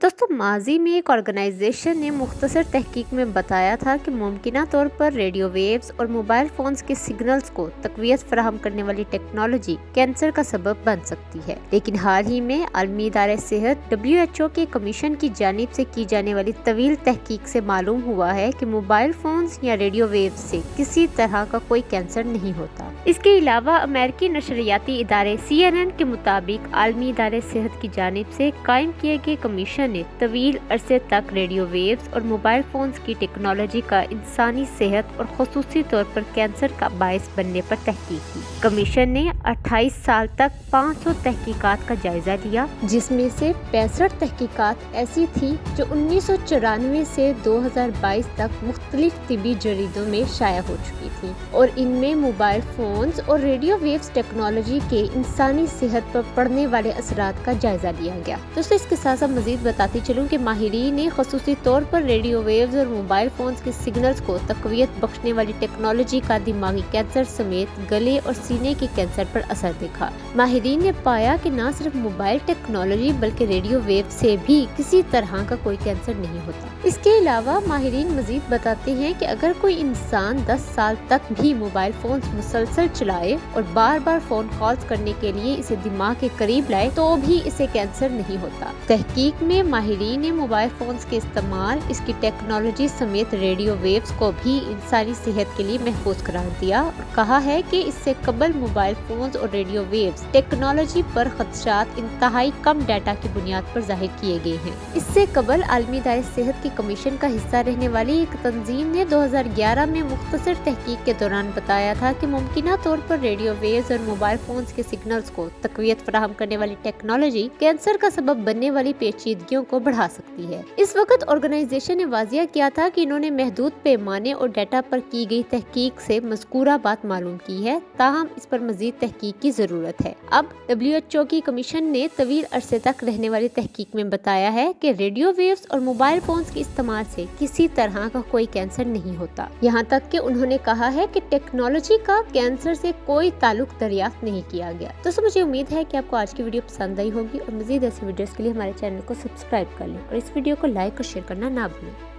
दोस्तों, माजी में एक ऑर्गेनाइजेशन ने मुख्तसर तहकीक में बताया था कि मुमकिना तौर पर रेडियो वेव्स और मोबाइल फोन्स के सिग्नल्स को तक़वियत फराहम करने वाली टेक्नोलॉजी कैंसर का सबब बन सकती है। लेकिन हाल ही में आलमी इदारे सेहत WHO के कमीशन की जानिब से की जाने वाली तवील तहकीक से मालूम हुआ है कि मोबाइल फोन्स या रेडियो वेव्स से किसी तरह का कोई कैंसर नहीं होता। इसके अलावा अमेरिकी नशरियाती इदारे CNN के मुताबिक आलमी इदारे सेहत की जानिब से कायम किए गए कमीशन ने तवील अरसे तक रेडियो वेव्स और मोबाइल फोन्स की टेक्नोलॉजी का इंसानी सेहत और खुसूसी तौर पर कैंसर का बायस बनने पर तहकीक की। कमीशन ने 28 साल तक 500 तहकीकात का जायजा लिया, जिसमें से 65 तहकीकात ऐसी थी जो 1994 से 2022 तक मुख्तलिफ तिबी जरीदों में शाया हो चुकी थी और इनमें मोबाइल फोन्स और रेडियो वेव्स टेक्नोलॉजी के इंसानी सेहत पर पड़ने वाले असरात का जायजा लिया गया। दोस्तों, इसके साथ साथ मजीद बताती चलूं कि माहिरीन ने खसूसी तौर पर रेडियो वेव्स और मोबाइल फोन्स के सिग्नल्स को तक़वियत बख्शने वाली टेक्नोलॉजी का दिमागी कैंसर समेत गले और सीने के कैंसर पर असर देखा। माहिरीन ने पाया कि न सिर्फ मोबाइल टेक्नोलॉजी बल्कि रेडियो वेव से भी किसी तरह का कोई कैंसर नहीं होता। इसके अलावा माहिरीन मजीद बताते हैं कि अगर कोई इंसान 10 साल तक भी मोबाइल फोन मुसलसल चलाए और बार बार फोन कॉल्स करने के लिए इसे दिमाग के करीब लाए तो भी इसे कैंसर नहीं होता। तहकीक में माहिरीन ने मोबाइल फोन्स के इस्तेमाल, इसकी टेक्नोलॉजी समेत रेडियो वेव्स को भी इंसानी सेहत के लिए महफूज करार दिया और कहा है कि इससे कबल मोबाइल फोन्स और रेडियो वेव्स टेक्नोलॉजी पर खदशात इंतहाई कम डाटा की बुनियाद पर जाहिर किए गए हैं। इससे कबल आलमी इदारे सेहत की कमीशन का हिस्सा रहने वाली एक तंजीम ने 2011 में मुख्तसर तहकीक के दौरान बताया था कि मुमकिना तौर पर रेडियो वेव्स और मोबाइल फोन्स के सिग्नल्स को तक़वियत फराहम करने वाली टेक्नोलॉजी कैंसर का सबब बनने वाली पेचीदगियों को बढ़ा सकती है। इस वक्त ऑर्गेनाइजेशन ने वाजिया किया था कि इन्होंने महदूद पैमाने और डाटा पर की गई तहकीक से मज़कूरा बात मालूम की है, ताहम इस पर मजीद तहकीक की जरूरत है। अब WHO की कमीशन ने तवील अरसे तक रहने वाली तहकीक में बताया है कि रेडियो वेव्स और मोबाइल फोन्स के इस्तेमाल से किसी तरह का कोई कैंसर नहीं होता। यहाँ तक कि उन्होंने कहा है कि टेक्नोलॉजी का कैंसर से कोई ताल्लुक दरियाफ्त नहीं किया गया। दोस्तों, मुझे उम्मीद है कि आपको आज की वीडियो पसंद आई होगी और मजीद ऐसी वीडियोस के लिए हमारे चैनल को सब्सक्राइब कर लें और इस वीडियो को लाइक और शेयर करना ना भूलें।